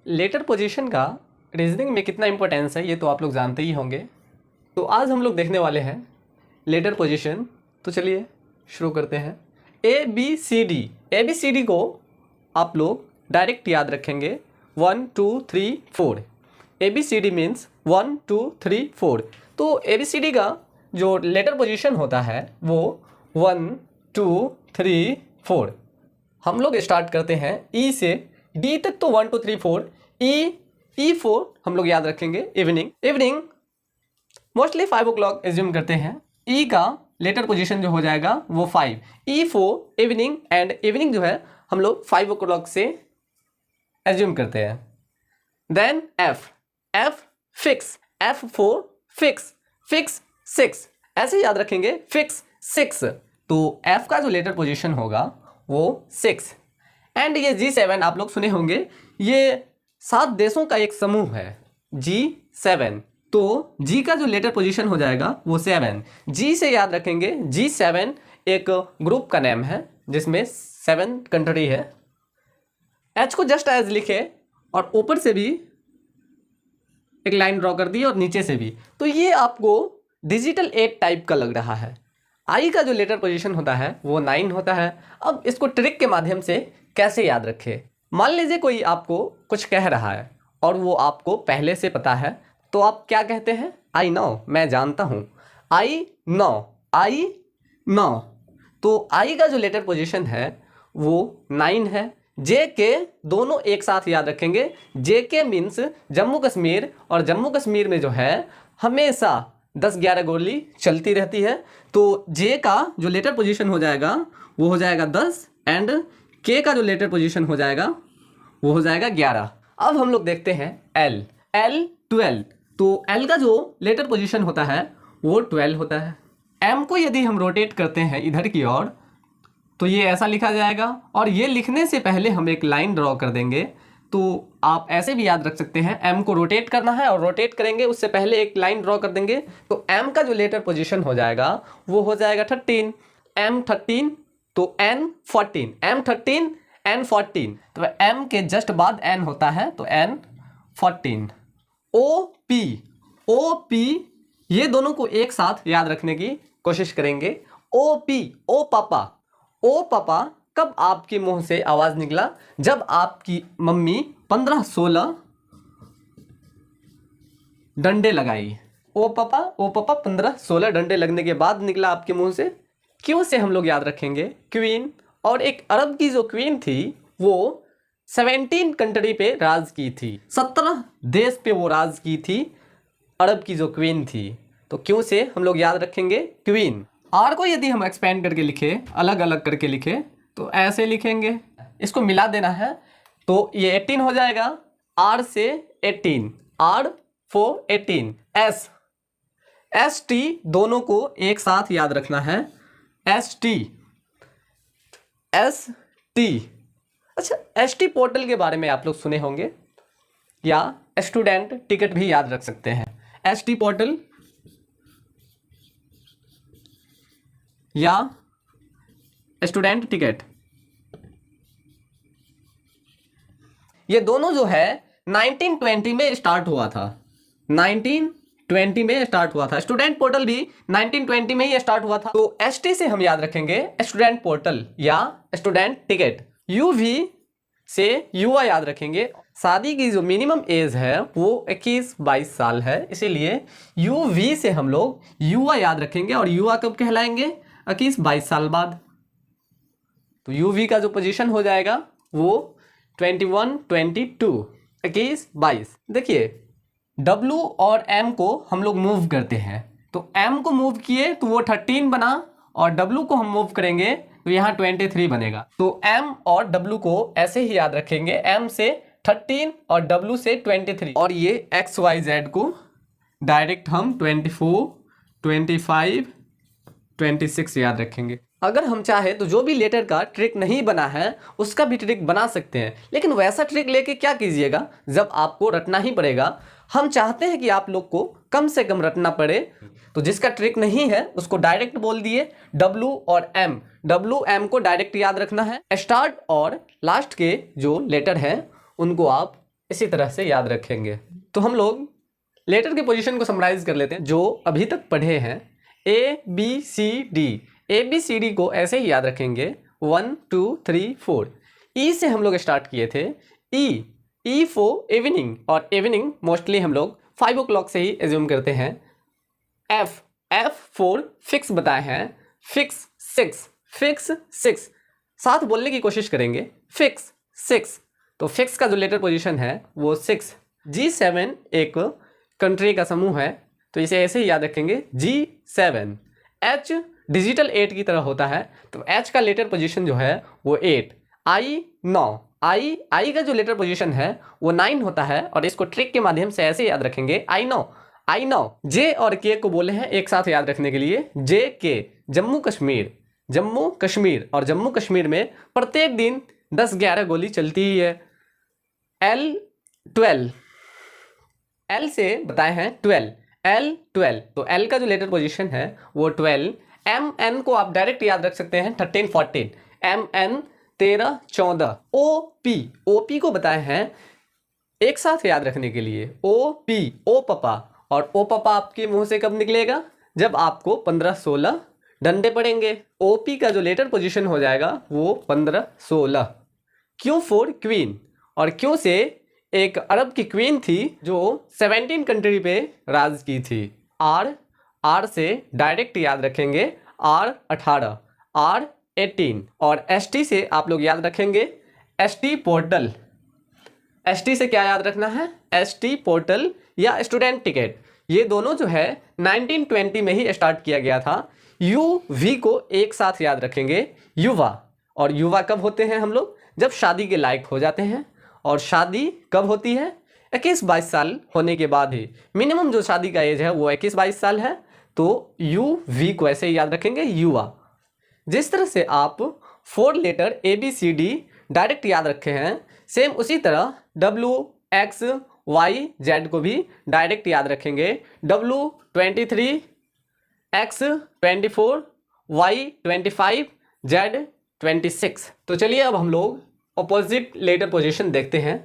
Letter position का reasoning में कितना इंपॉर्टेंस है ये तो आप लोग जानते ही होंगे। तो आज हम लोग देखने वाले हैं लेटर पोजीशन। तो चलिए शुरू करते हैं। ए बी सी डी को आप लोग डायरेक्ट याद रखेंगे 1 2 3 4। A B C D means 1 2 3 4। तो ए बी सी डी का जो लेटर पोजीशन होता है वो 1 2 3 4। हम लोग स्टार्ट करते हैं ई से डी तक, तो 1 2 3 4। E4 हम लोग याद रखेंगे इवनिंग मोस्टली 5 o'clock एज्यूम करते हैं। ई का लेटर पोजीशन जो हो जाएगा वो 5। E4 इवनिंग, एंड इवनिंग जो है हम लोग 5 o'clock से एज्यूम करते हैं। Then F fix, F4 fix 6 ऐसे याद रखेंगे, फिक्स 6। तो F का जो लेटर पोजीशन होगा वो 6। एंड ये G7 आप लोग सुने होंगे, ये 7 देशों का एक समूह है G7। तो G का जो लेटर पोजीशन हो जाएगा वो 7। G से याद रखेंगे, G7 एक ग्रुप का नेम है जिसमें 7 कंट्री है। H को जस्ट एज लिखे और ऊपर से भी एक लाइन ड्रॉ कर दी और नीचे से भी, तो ये आपको डिजिटल 8 टाइप का लग रहा है। I का जो लेटर पोजीशन होता है वो 9 होता है। अब इसको ट्रिक के माध्यम से कैसे याद रखें। मान लीजिए कोई आपको कुछ कह रहा है और वो आपको पहले से पता है, तो आप क्या कहते हैं? आई नो, मैं जानता हूँ। I know. तो आई का जो लेटर पोजीशन है वो 9 है। जे के दोनों एक साथ याद रखेंगे। जे के मीन्स जम्मू कश्मीर, और जम्मू कश्मीर में जो है हमेशा 10-11 गोली चलती रहती है। तो जे का जो लेटर पोजीशन हो जाएगा वो हो जाएगा 10, एंड के का जो लेटर पोजीशन हो जाएगा वो हो जाएगा 11। अब हम लोग देखते हैं एल 12। तो एल का जो लेटर पोजीशन होता है वो 12 होता है। एम को यदि हम रोटेट करते हैं इधर की ओर तो ये ऐसा लिखा जाएगा, और ये लिखने से पहले हम एक लाइन ड्रॉ कर देंगे। तो आप ऐसे भी याद रख सकते हैं, एम को रोटेट करना है और रोटेट करेंगे उससे पहले एक लाइन ड्रॉ कर देंगे। तो एम का जो लेटर पोजीशन हो जाएगा वो हो जाएगा 13। एम 13 तो एन 14, एम 13 एन 14। तो एम के जस्ट बाद एन होता है तो एन 14। ओ पी ये दोनों को एक साथ याद रखने की कोशिश करेंगे। ओ पापा कब आपके मुंह से आवाज निकला? जब आपकी मम्मी 15-16 डंडे लगाई। ओ पापा 15-16 डंडे लगने के बाद निकला आपके मुंह से। क्यों से हम लोग याद रखेंगे? क्वीन। और एक अरब की जो क्वीन थी वो 17 कंट्री पे राज की थी, 17 देश पे वो राज की थी, अरब की जो क्वीन थी। तो क्यों से हम लोग याद रखेंगे? क्वीन। आर को यदि हम एक्सपेंड करके लिखे, अलग अलग करके लिखे, तो ऐसे लिखेंगे। इसको मिला देना है तो ये 18 हो जाएगा। आर से 18, आर फॉर 18। एस टी दोनों को एक साथ याद रखना है। S T. अच्छा, एस टी पोर्टल के बारे में आप लोग सुने होंगे, या स्टूडेंट टिकट भी याद रख सकते हैं। एस टी पोर्टल या स्टूडेंट टिकट, ये दोनों जो है 1920 में स्टार्ट हुआ था। 1920 में स्टार्ट हुआ था। स्टूडेंट पोर्टल भी 1920 में ही स्टार्ट हुआ था। तो एसटी से हम याद रखेंगे स्टूडेंट पोर्टल या स्टूडेंट टिकट। यूवी से युवा याद रखेंगे। शादी की जो मिनिमम एज है वो 21-22 साल है, इसीलिए यूवी से हम लोग युवा याद रखेंगे। और युवा कब कहलाएंगे? 21-22 साल बाद। तो यूवी का जो पोजीशन हो जाएगा वो 21, 22, 21-22। देखिए W और M को हम लोग मूव करते हैं, तो M को मूव किए तो वो 13 बना, और W को हम मूव करेंगे तो यहाँ 23 बनेगा। तो M और W को ऐसे ही याद रखेंगे, M से 13 और W से 23। और ये XYZ को डायरेक्ट हम 24, 25, 26 याद रखेंगे। अगर हम चाहे तो जो भी लेटर का ट्रिक नहीं बना है उसका भी ट्रिक बना सकते हैं, लेकिन वैसा ट्रिक लेके क्या कीजिएगा जब आपको रटना ही पड़ेगा। हम चाहते हैं कि आप लोग को कम से कम रटना पड़े, तो जिसका ट्रिक नहीं है उसको डायरेक्ट बोल दिए W और M। W M को डायरेक्ट याद रखना है। स्टार्ट और लास्ट के जो लेटर हैं उनको आप इसी तरह से याद रखेंगे। तो हम लोग लेटर की पोजीशन को समराइज कर लेते हैं जो अभी तक पढ़े हैं। ABCD, ABCD को ऐसे ही याद रखेंगे 1 2 3 4। E से हम लोग स्टार्ट किए थे, E फॉर इवनिंग, और इवनिंग मोस्टली हम लोग 5 o'clock से ही एज्यूम करते हैं। F फॉर फिक्स बताए हैं, फिक्स 6 साथ बोलने की कोशिश करेंगे, फिक्स 6। तो फिक्स का जो लेटर पोजीशन है वो 6। G7 एक कंट्री का समूह है, तो इसे ऐसे ही याद रखेंगे G7। H डिजिटल 8 की तरह होता है, तो H का लेटर पोजीशन जो है वो 8। I 9, I का जो लेटर पोजीशन है वो 9 होता है, और इसको ट्रिक के माध्यम से ऐसे याद रखेंगे I know। J और K को बोले हैं एक साथ याद रखने के लिए, JK जम्मू कश्मीर, और जम्मू कश्मीर में प्रत्येक दिन 10-11 गोली चलती ही है। L 12, L से बताए हैं 12, L12, तो L का जो लेटर पोजीशन है वो 12। MN को आप डायरेक्ट याद रख सकते हैं 13 14, MN 13 14। OP को बताए हैं एक साथ याद रखने के लिए, OP ओ पापा, और ओ पापा आपके मुंह से कब निकलेगा, जब आपको 15-16 डंडे पड़ेंगे। OP का जो लेटर पोजीशन हो जाएगा वो 15-16। Q फॉर क्वीन, और Q से एक अरब की क्वीन थी जो 17 कंट्री पे राज की थी। R से डायरेक्ट याद रखेंगे R 18, R 18, और ST से आप लोग याद रखेंगे ST पोर्टल। ST से क्या याद रखना है, ST पोर्टल या स्टूडेंट टिकट। ये दोनों जो है 1920 में ही स्टार्ट किया गया था। UV को एक साथ याद रखेंगे, युवा, और युवा कब होते हैं हम लोग, जब शादी के लायक हो जाते हैं, और शादी कब होती है, 21-22 साल होने के बाद ही। मिनिमम जो शादी का एज है वो 21-22 साल है, तो UV को ऐसे ही याद रखेंगे, युवा। जिस तरह से आप 4 लेटर ABCD डायरेक्ट याद रखे हैं, सेम उसी तरह W X Y Z को भी डायरेक्ट याद रखेंगे। W 23, X 24, Y 25, Z 26। तो चलिए अब हम लोग ऑपोजिट लेटर पोजीशन देखते हैं।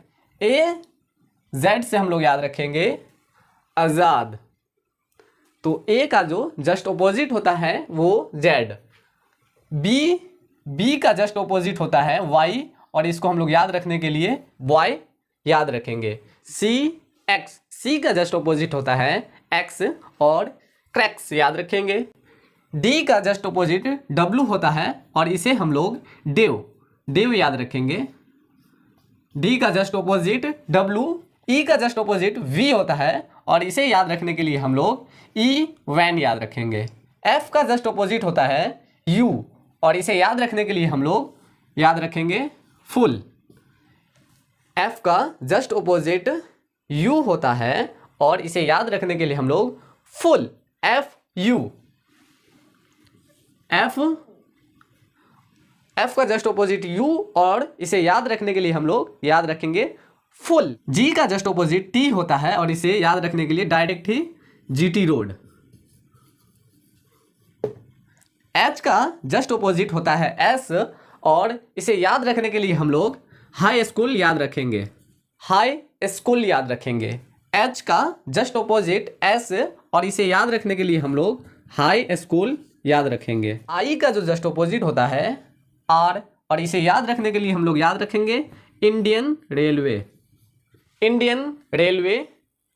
Z से हम लोग याद रखेंगे आज़ाद, तो A का जो जस्ट ऑपोजिट होता है वो Z। B का जस्ट ऑपोजिट होता है Y, और इसको हम लोग याद रखने के लिए बॉय याद रखेंगे। C का जस्ट ऑपोजिट होता है X, और क्रैक्स याद रखेंगे। D का जस्ट ऑपोजिट W होता है, और इसे हम लोग देव याद रखेंगे। D का जस्ट ऑपोजिट W, E का जस्ट ऑपोजिट V होता है, और इसे याद रखने के लिए हम लोग वैन याद रखेंगे। F का जस्ट ऑपोजिट होता है U, और इसे याद रखने के लिए हम लोग याद रखेंगे फुल। F का जस्ट ऑपोजिट U होता है, और इसे याद रखने के लिए हम लोग फुल, FU। F का जस्ट ऑपोजिट U, और इसे याद रखने के लिए हम लोग याद रखेंगे फुल। G का जस्ट ऑपोजिट T होता है, और इसे याद रखने के लिए डायरेक्ट ही GT रोड। H का जस्ट ऑपोजिट होता है S, और इसे याद रखने के लिए हम लोग हाई स्कूल याद रखेंगे, H का जस्ट ऑपोजिट S, और इसे याद रखने के लिए हम लोग हाई स्कूल याद रखेंगे। I का जो जस्ट ऑपोजिट होता है R, और इसे याद रखने के लिए हम लोग याद रखेंगे इंडियन रेलवे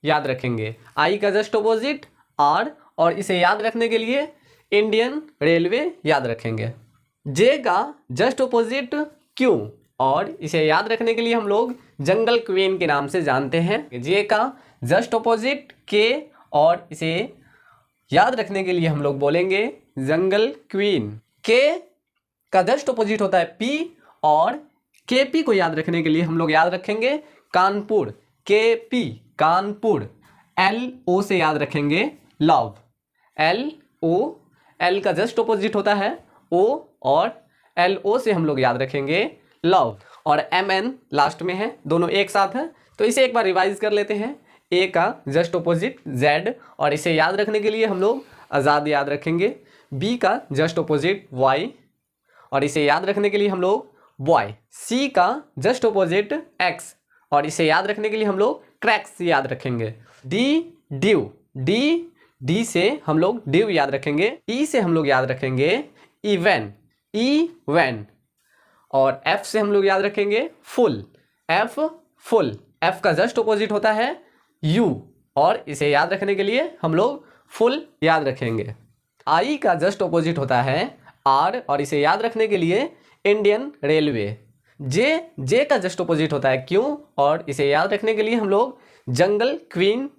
याद रखेंगे। I का जस्ट ऑपोजिट R, और इसे याद रखने के लिए इंडियन रेलवे याद रखेंगे। J का जस्ट ऑपोजिट Q, और इसे याद रखने के लिए हम लोग जंगल क्वीन के नाम से जानते हैं। J का जस्ट ऑपोजिट K, और इसे याद रखने के लिए हम लोग बोलेंगे जंगल क्वीन। K का जस्ट ऑपोजिट होता है P, और KP को याद रखने के लिए हम लोग याद रखेंगे कानपुर, KP कानपुर। LO से याद रखेंगे लव, LO, L का जस्ट ऑपोजिट होता है O, और LO से हम लोग याद रखेंगे लव, और MN लास्ट में है, दोनों एक साथ है, तो इसे एक बार रिवाइज कर लेते हैं। A का जस्ट ऑपोजिट Z, और इसे याद रखने के लिए हम लोग आज़ाद याद रखेंगे। B का जस्ट ऑपोजिट Y, और इसे याद रखने के लिए हम लोग बॉय। C का जस्ट ऑपोजिट X, और इसे याद रखने के लिए हम लोग क्रैक्स याद रखेंगे। डी ड्यू, डी से हम लोग ड्यू याद रखेंगे। ई से हम लोग याद रखेंगे इवन, इवन। और एफ से हम लोग याद रखेंगे फुल, एफ फुल। एफ का जस्ट ऑपोजिट होता है यू, और इसे याद रखने के लिए हम लोग फुल याद रखेंगे। आई का जस्ट ऑपोजिट होता है आर, और इसे याद रखने के लिए इंडियन रेलवे। जे का जस्ट ऑपोजिट होता है क्यू, और इसे याद रखने के लिए हम लोग जंगल क्वीन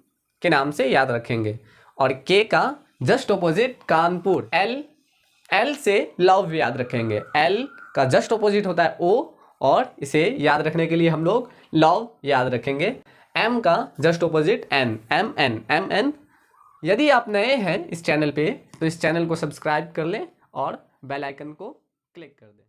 के नाम से याद रखेंगे। और के का जस्ट ऑपोजिट कानपुर। एल से लव याद रखेंगे। एल का जस्ट ऑपोजिट होता है ओ, और इसे याद रखने के लिए हम लोग लव याद रखेंगे। एम का just opposite N, M N. यदि आप नए हैं इस चैनल पे तो इस चैनल को सब्सक्राइब कर लें और बेल आइकन को क्लिक कर दें।